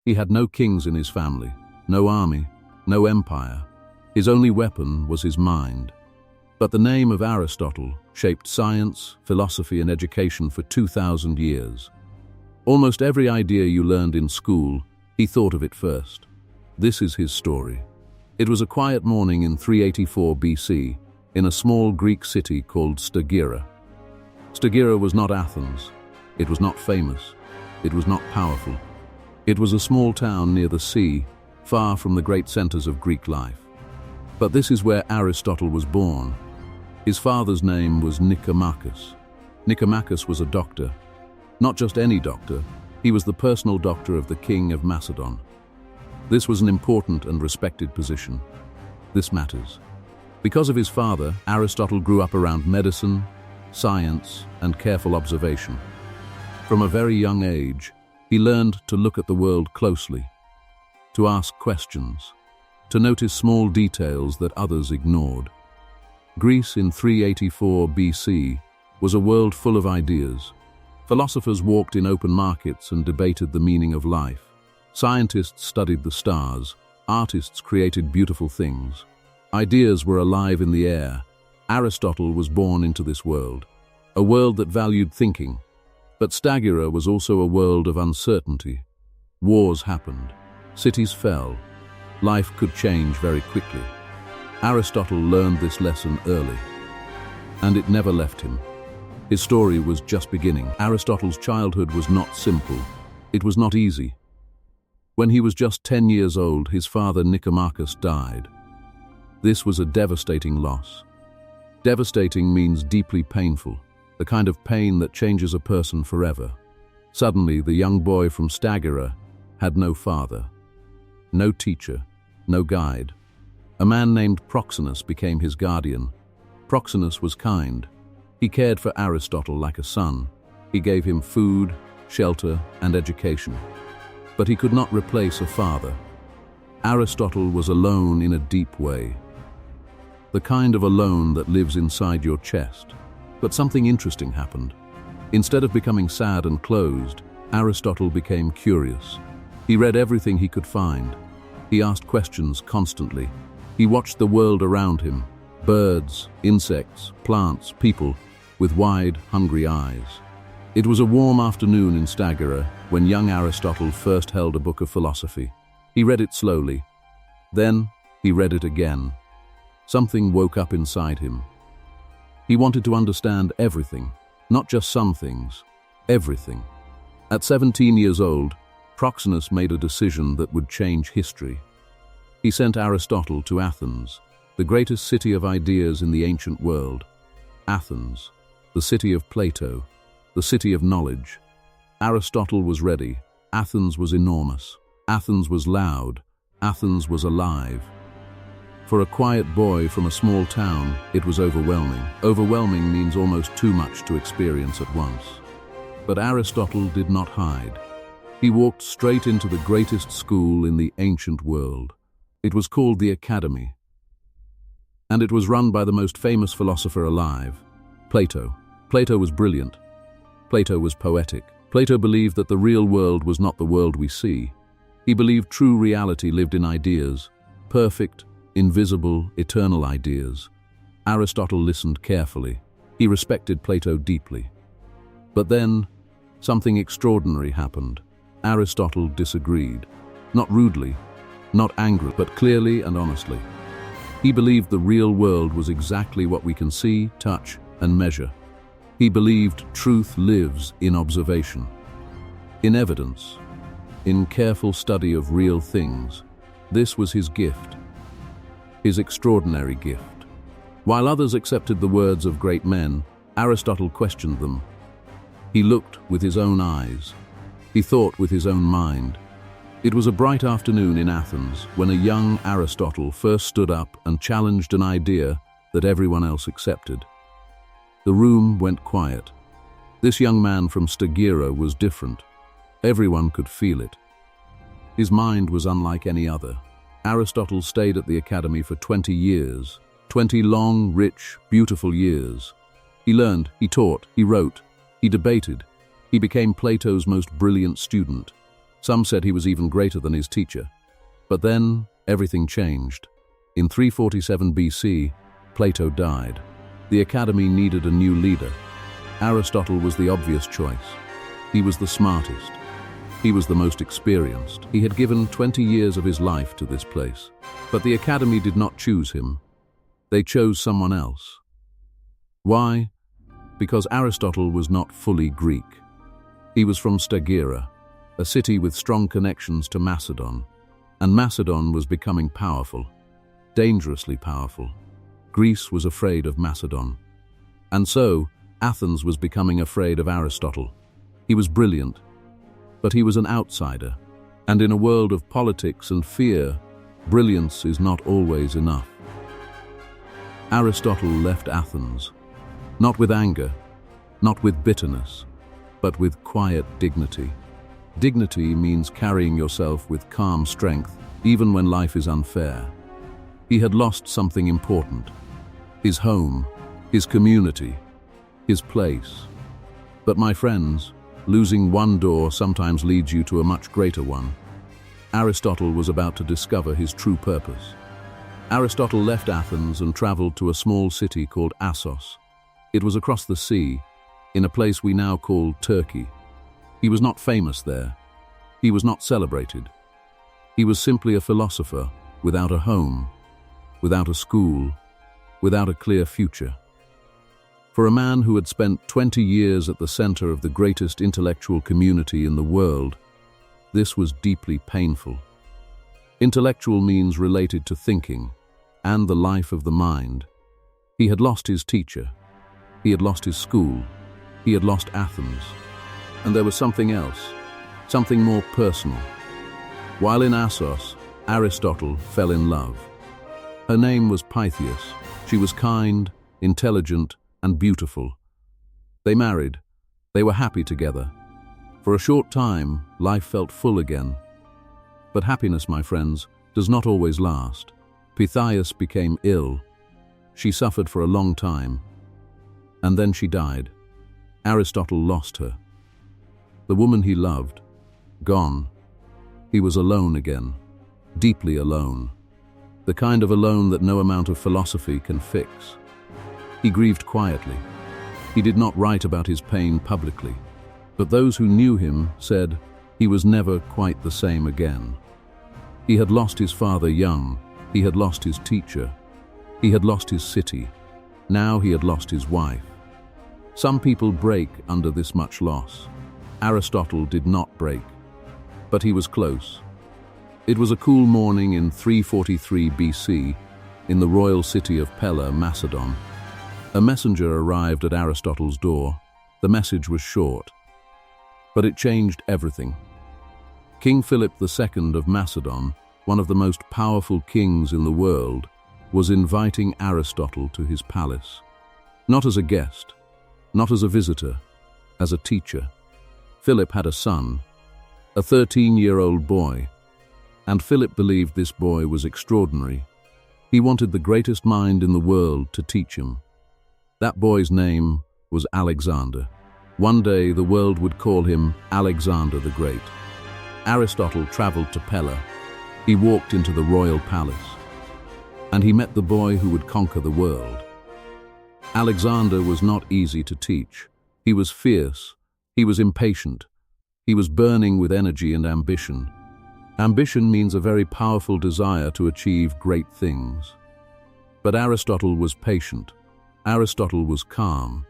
He had no kings in his family, no army, no empire. His only weapon was his mind. But the name of Aristotle shaped science, philosophy, and education for 2,000 years. Almost every idea you learned in school, he thought of it first. This is his story. It was a quiet morning in 384 BC, in a small Greek city called Stagira. Stagira was not Athens. It was not famous. It was not powerful. It was a small town near the sea, far from the great centers of Greek life. But this is where Aristotle was born. His father's name was Nicomachus. Nicomachus was a doctor. Not just any doctor, he was the personal doctor of the king of Macedon. This was an important and respected position. This matters. Because of his father, Aristotle grew up around medicine, science, and careful observation. From a very young age, he learned to look at the world closely, to ask questions, to notice small details that others ignored. Greece in 384 BC was a world full of ideas. Philosophers walked in open markets and debated the meaning of life. Scientists studied the stars. Artists created beautiful things. Ideas were alive in the air. Aristotle was born into this world, a world that valued thinking. But Stagira was also a world of uncertainty. Wars happened. Cities fell. Life could change very quickly. Aristotle learned this lesson early, and it never left him. His story was just beginning. Aristotle's childhood was not simple. It was not easy. When he was just 10 years old, his father Nicomachus died. This was a devastating loss. Devastating means deeply painful, the kind of pain that changes a person forever. Suddenly, the young boy from Stagira had no father, no teacher, no guide. A man named Proxenus became his guardian. Proxenus was kind. He cared for Aristotle like a son. He gave him food, shelter, and education. But he could not replace a father. Aristotle was alone in a deep way. The kind of alone that lives inside your chest. But something interesting happened. Instead of becoming sad and closed, Aristotle became curious. He read everything he could find. He asked questions constantly. He watched the world around him, birds, insects, plants, people, with wide, hungry eyes. It was a warm afternoon in Stagira when young Aristotle first held a book of philosophy. He read it slowly. Then he read it again. Something woke up inside him. He wanted to understand everything, not just some things, everything. At 17 years old, Proxenus made a decision that would change history. He sent Aristotle to Athens, the greatest city of ideas in the ancient world. Athens, the city of Plato, the city of knowledge. Aristotle was ready. Athens was enormous. Athens was loud. Athens was alive. For a quiet boy from a small town, it was overwhelming. Overwhelming means almost too much to experience at once. But Aristotle did not hide. He walked straight into the greatest school in the ancient world. It was called the Academy. And it was run by the most famous philosopher alive, Plato. Plato was brilliant. Plato was poetic. Plato believed that the real world was not the world we see. He believed true reality lived in ideas, perfect, invisible, eternal ideas. Aristotle listened carefully. He respected Plato deeply. But then, something extraordinary happened. Aristotle disagreed. Not rudely, not angrily, but clearly and honestly. He believed the real world was exactly what we can see, touch, and measure. He believed truth lives in observation, in evidence, in careful study of real things. This was his gift, his extraordinary gift. While others accepted the words of great men, Aristotle questioned them. He looked with his own eyes. He thought with his own mind. It was a bright afternoon in Athens when a young Aristotle first stood up and challenged an idea that everyone else accepted. The room went quiet. This young man from Stagira was different. Everyone could feel it. His mind was unlike any other. Aristotle stayed at the Academy for 20 years, 20 long, rich, beautiful years. He learned, he taught, he wrote, he debated. He became Plato's most brilliant student. Some said he was even greater than his teacher. But then, everything changed. In 347 BC, Plato died. The academy needed a new leader. Aristotle was the obvious choice. He was the smartest. He was the most experienced. He had given 20 years of his life to this place. But the academy did not choose him. They chose someone else. Why? Because Aristotle was not fully Greek. He was from Stagira, a city with strong connections to Macedon. And Macedon was becoming powerful, dangerously powerful. Greece was afraid of Macedon. And so, Athens was becoming afraid of Aristotle. He was brilliant, but he was an outsider. And in a world of politics and fear, brilliance is not always enough. Aristotle left Athens, not with anger, not with bitterness, but with quiet dignity. Dignity means carrying yourself with calm strength, even when life is unfair. He had lost something important: his home, his community, his place. But my friends, losing one door sometimes leads you to a much greater one. Aristotle was about to discover his true purpose. Aristotle left Athens and traveled to a small city called Assos. It was across the sea, in a place we now call Turkey. He was not famous there. He was not celebrated. He was simply a philosopher without a home, without a school, without a clear future. For a man who had spent 20 years at the center of the greatest intellectual community in the world, this was deeply painful. Intellectual means related to thinking and the life of the mind. He had lost his teacher. He had lost his school. He had lost Athens. And there was something else, something more personal. While in Assos, Aristotle fell in love. Her name was Pythias. She was kind, intelligent, and beautiful. They married. They were happy together. For a short time, life felt full again. But happiness, my friends, does not always last. Pythias became ill. She suffered for a long time. And then she died. Aristotle lost her. The woman he loved, gone. He was alone again, deeply alone. The kind of alone that no amount of philosophy can fix. He grieved quietly. He did not write about his pain publicly. But those who knew him said he was never quite the same again. He had lost his father young. He had lost his teacher. He had lost his city. Now he had lost his wife. Some people break under this much loss. Aristotle did not break, but he was close. It was a cool morning in 343 BC in the royal city of Pella, Macedon. A messenger arrived at Aristotle's door. The message was short, but it changed everything. King Philip II of Macedon, one of the most powerful kings in the world, was inviting Aristotle to his palace. Not as a guest, not as a visitor, as a teacher. Philip had a son, a 13-year-old boy, and Philip believed this boy was extraordinary. He wanted the greatest mind in the world to teach him. That boy's name was Alexander. One day the world would call him Alexander the Great. Aristotle traveled to Pella. He walked into the royal palace, and he met the boy who would conquer the world. Alexander was not easy to teach. He was fierce. He was impatient. He was burning with energy and ambition. Ambition means a very powerful desire to achieve great things. But Aristotle was patient. Aristotle was calm.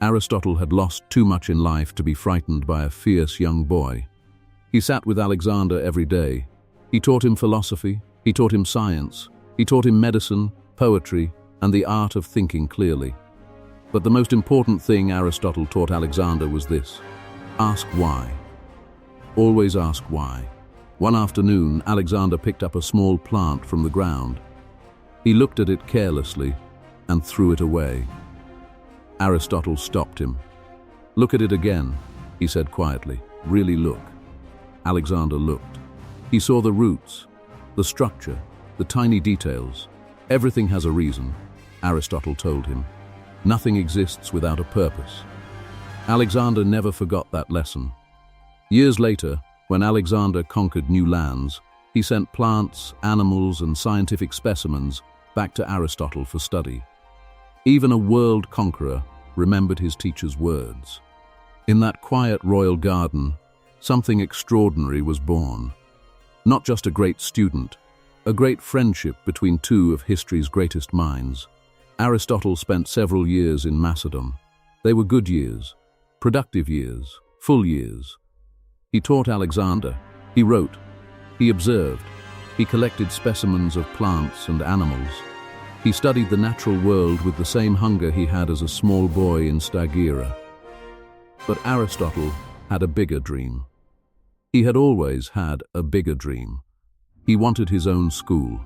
Aristotle had lost too much in life to be frightened by a fierce young boy. He sat with Alexander every day. He taught him philosophy. He taught him science. He taught him medicine, poetry, and the art of thinking clearly. But the most important thing Aristotle taught Alexander was this: ask why. Always ask why. One afternoon, Alexander picked up a small plant from the ground. He looked at it carelessly and threw it away. Aristotle stopped him. "Look at it again," he said quietly. "Really look." Alexander looked. He saw the roots, the structure, the tiny details. "Everything has a reason," Aristotle told him. "Nothing exists without a purpose." Alexander never forgot that lesson. Years later, When Alexander conquered new lands, he sent plants, animals, and scientific specimens back to Aristotle for study. Even a world conqueror remembered his teacher's words. In that quiet royal garden, something extraordinary was born. Not just a great student, a great friendship between two of history's greatest minds. Aristotle spent several years in Macedon. They were good years, productive years, full years. He taught Alexander, he wrote, he observed, he collected specimens of plants and animals. He studied the natural world with the same hunger he had as a small boy in Stagira. But Aristotle had a bigger dream. He had always had a bigger dream. He wanted his own school.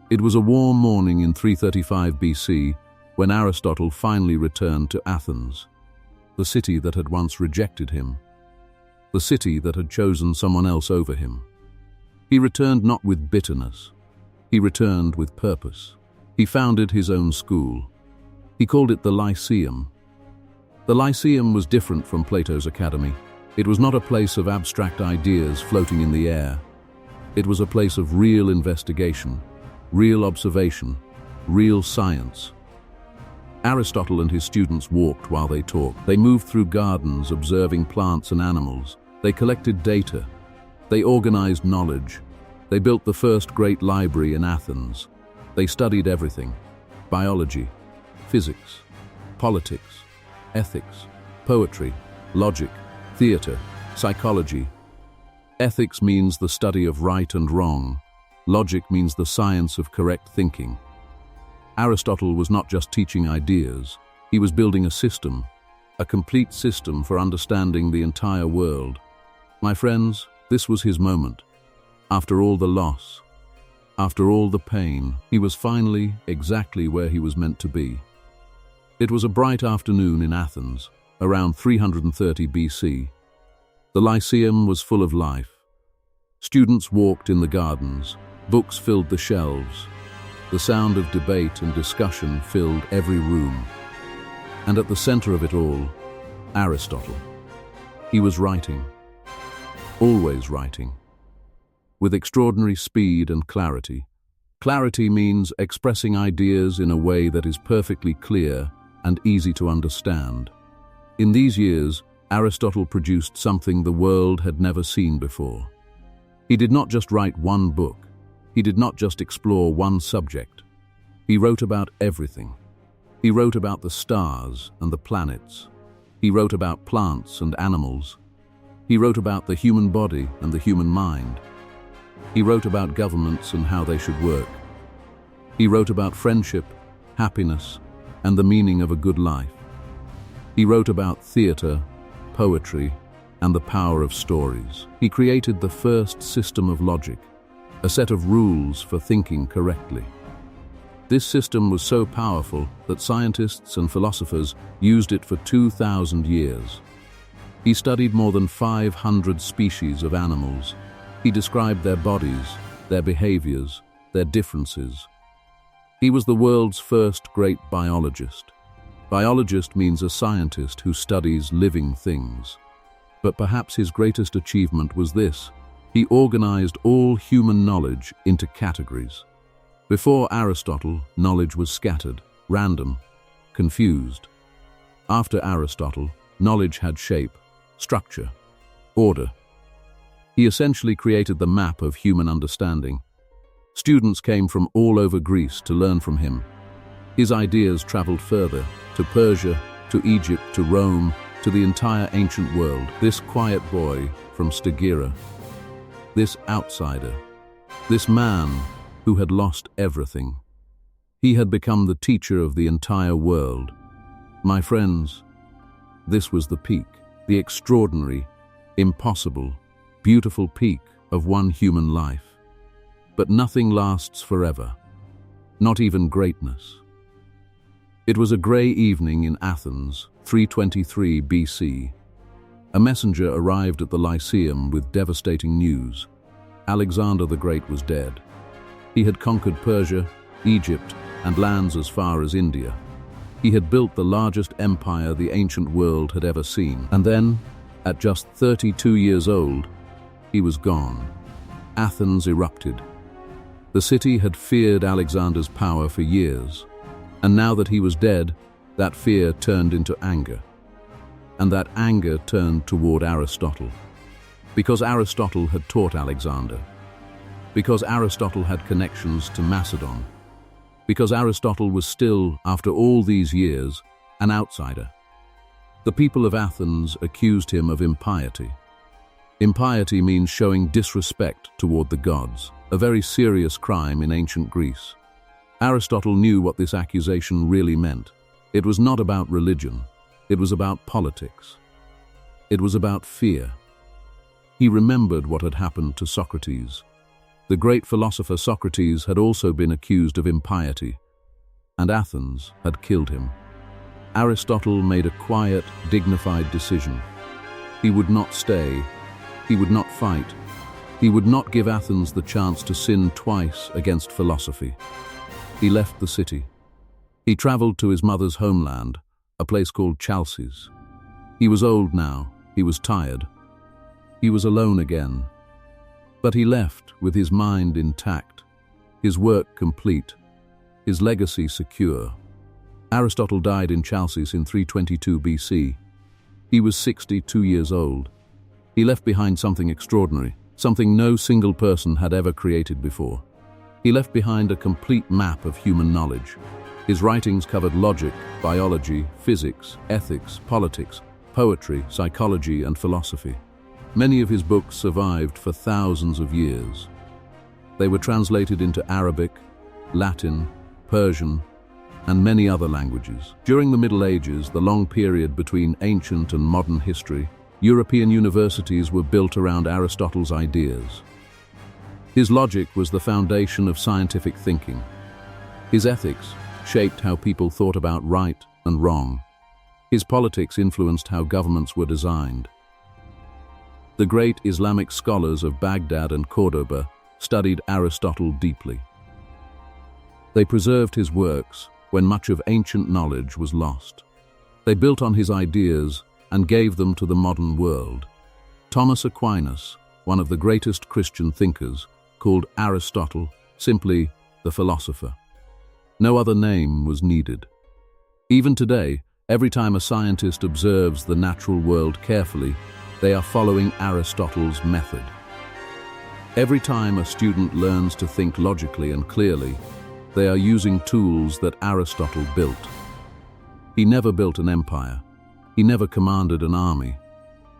It was a warm morning in 335 BC when Aristotle finally returned to Athens, the city that had once rejected him, the city that had chosen someone else over him. He returned not with bitterness. He returned with purpose. He founded his own school. He called it the Lyceum. The Lyceum was different from Plato's academy. It was not a place of abstract ideas floating in the air. It was a place of real investigation, real observation, real science. Aristotle and his students walked while they talked. They moved through gardens, observing plants and animals. They collected data. They organized knowledge. They built the first great library in Athens. They studied everything: biology, physics, politics, ethics, poetry, logic, theater, psychology. Ethics means the study of right and wrong. Logic means the science of correct thinking. Aristotle was not just teaching ideas, he was building a system, a complete system for understanding the entire world. My friends, this was his moment. After all the loss, after all the pain, he was finally exactly where he was meant to be. It was a bright afternoon in Athens, around 330 BC. The Lyceum was full of life. Students walked in the gardens, books filled the shelves. The sound of debate and discussion filled every room. And at the center of it all, Aristotle. He was writing, always writing, with extraordinary speed and clarity. Clarity means expressing ideas in a way that is perfectly clear and easy to understand. In these years, Aristotle produced something the world had never seen before. He did not just write one book. He did not just explore one subject. He wrote about everything. He wrote about the stars and the planets. He wrote about plants and animals. He wrote about the human body and the human mind. He wrote about governments and how they should work. He wrote about friendship, happiness, and the meaning of a good life. He wrote about theater, poetry, and the power of stories. He created the first system of logic, a set of rules for thinking correctly. This system was so powerful that scientists and philosophers used it for 2,000 years. He studied more than 500 species of animals. He described their bodies, their behaviors, their differences. He was the world's first great biologist. Biologist means a scientist who studies living things. But perhaps his greatest achievement was this: he organized all human knowledge into categories. Before Aristotle, knowledge was scattered, random, confused. After Aristotle, knowledge had shape, structure, order. He essentially created the map of human understanding. Students came from all over Greece to learn from him. His ideas traveled further, to Persia, to Egypt, to Rome, to the entire ancient world. This quiet boy from Stagira, this outsider, this man who had lost everything. He had become the teacher of the entire world. My friends, this was the peak, the extraordinary, impossible, beautiful peak of one human life. But nothing lasts forever, not even greatness. It was a grey evening in Athens, 323 BC. A messenger arrived at the Lyceum with devastating news. Alexander the Great was dead. He had conquered Persia, Egypt, and lands as far as India. He had built the largest empire the ancient world had ever seen. And then, at just 32 years old, he was gone. Athens erupted. The city had feared Alexander's power for years, and now that he was dead, that fear turned into anger. And that anger turned toward Aristotle. Because Aristotle had taught Alexander. Because Aristotle had connections to Macedon. Because Aristotle was still, after all these years, an outsider. The people of Athens accused him of impiety. Impiety means showing disrespect toward the gods, a very serious crime in ancient Greece. Aristotle knew what this accusation really meant. It was not about religion. It was about politics. It was about fear. He remembered what had happened to Socrates. The great philosopher Socrates had also been accused of impiety, and Athens had killed him. Aristotle made a quiet, dignified decision. He would not stay. He would not fight. He would not give Athens the chance to sin twice against philosophy. He left the city. He traveled to his mother's homeland, a place called Chalcis. He was old now. He was tired. He was alone again. But he left with his mind intact, his work complete, his legacy secure. Aristotle died in Chalcis in 322 BC. He was 62 years old. He left behind something extraordinary, something no single person had ever created before. He left behind a complete map of human knowledge. His writings covered logic, biology, physics, ethics, politics, poetry, psychology, and philosophy. Many of his books survived for thousands of years. They were translated into Arabic, Latin, Persian, and many other languages. During the Middle Ages, the long period between ancient and modern history, European universities were built around Aristotle's ideas. His logic was the foundation of scientific thinking. His ethics shaped how people thought about right and wrong. His politics influenced how governments were designed. The great Islamic scholars of Baghdad and Cordoba studied Aristotle deeply. They preserved his works when much of ancient knowledge was lost. They built on his ideas and gave them to the modern world. Thomas Aquinas, one of the greatest Christian thinkers, called Aristotle simply the philosopher. No other name was needed. Even today, every time a scientist observes the natural world carefully, they are following Aristotle's method. Every time a student learns to think logically and clearly, they are using tools that Aristotle built. He never built an empire. He never commanded an army.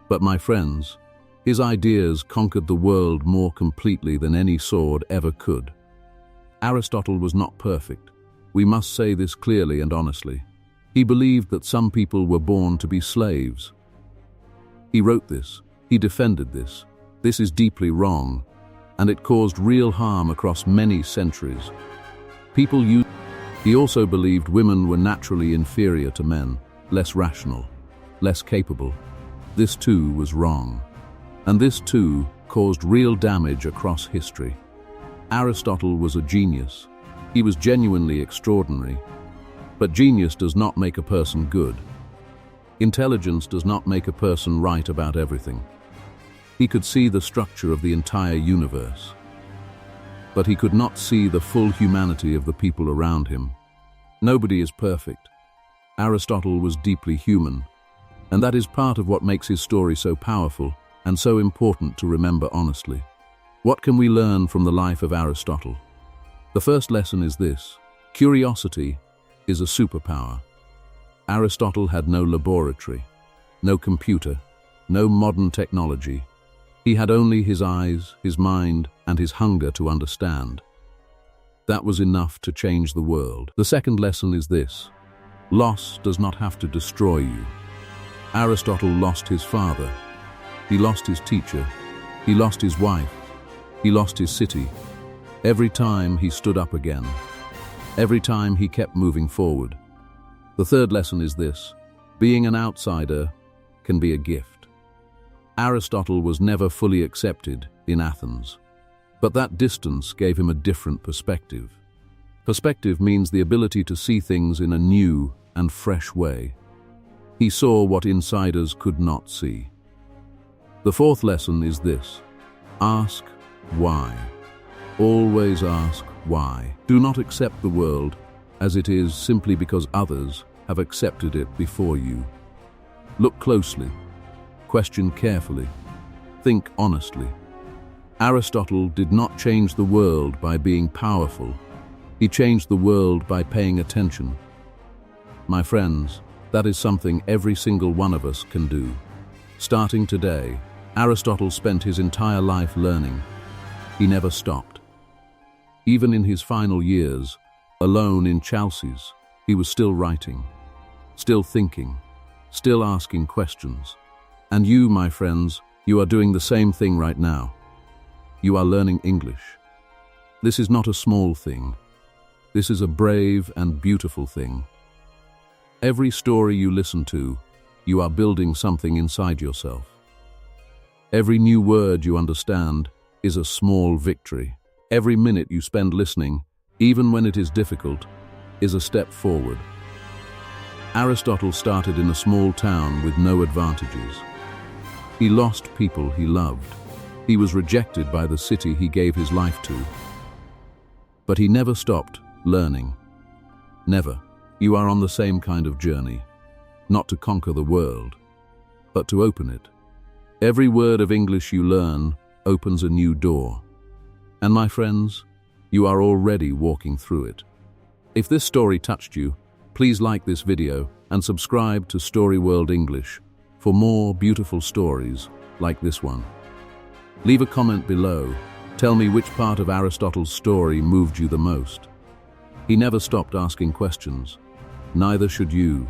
But my friends, his ideas conquered the world more completely than any sword ever could. Aristotle was not perfect. We must say this clearly and honestly. He believed that some people were born to be slaves. He wrote this. He defended this. This is deeply wrong, and it caused real harm across many centuries. He also believed women were naturally inferior to men, less rational, less capable. This too was wrong. And this too caused real damage across history. Aristotle was a genius. He was genuinely extraordinary. But genius does not make a person good. Intelligence does not make a person right about everything. He could see the structure of the entire universe. But he could not see the full humanity of the people around him. Nobody is perfect. Aristotle was deeply human, and that is part of what makes his story so powerful and so important to remember honestly. What can we learn from the life of Aristotle? The first lesson is this: curiosity is a superpower. Aristotle had no laboratory, no computer, no modern technology. He had only his eyes, his mind, and his hunger to understand. That was enough to change the world. The second lesson is this: loss does not have to destroy you. Aristotle lost his father. He lost his teacher. He lost his wife. He lost his city. Every time he stood up again. Every time he kept moving forward. The third lesson is this: being an outsider can be a gift. Aristotle was never fully accepted in Athens, but that distance gave him a different perspective. Perspective means the ability to see things in a new and fresh way. He saw what insiders could not see. The fourth lesson is this: Ask why. Always ask why. Do not accept the world as it is simply because others have accepted it before you. Look closely, question carefully, think honestly. Aristotle did not change the world by being powerful. He changed the world by paying attention. My friends, that is something every single one of us can do. Starting today, Aristotle spent his entire life learning. He never stopped. Even in his final years, alone in Chalcis, he was still writing, still thinking, still asking questions. And you, my friends, you are doing the same thing right now. You are learning English. This is not a small thing. This is a brave and beautiful thing. Every story you listen to, you are building something inside yourself. Every new word you understand is a small victory. Every minute you spend listening, even when it is difficult, is a step forward. Aristotle started in a small town with no advantages. He lost people he loved. He was rejected by the city he gave his life to. But he never stopped learning. Never. You are on the same kind of journey, not to conquer the world, but to open it. Every word of English you learn opens a new door. And my friends, you are already walking through it. If this story touched you, please like this video and subscribe to Story World English for more beautiful stories like this one. Leave a comment below. Tell me which part of Aristotle's story moved you the most. He never stopped asking questions. Neither should you.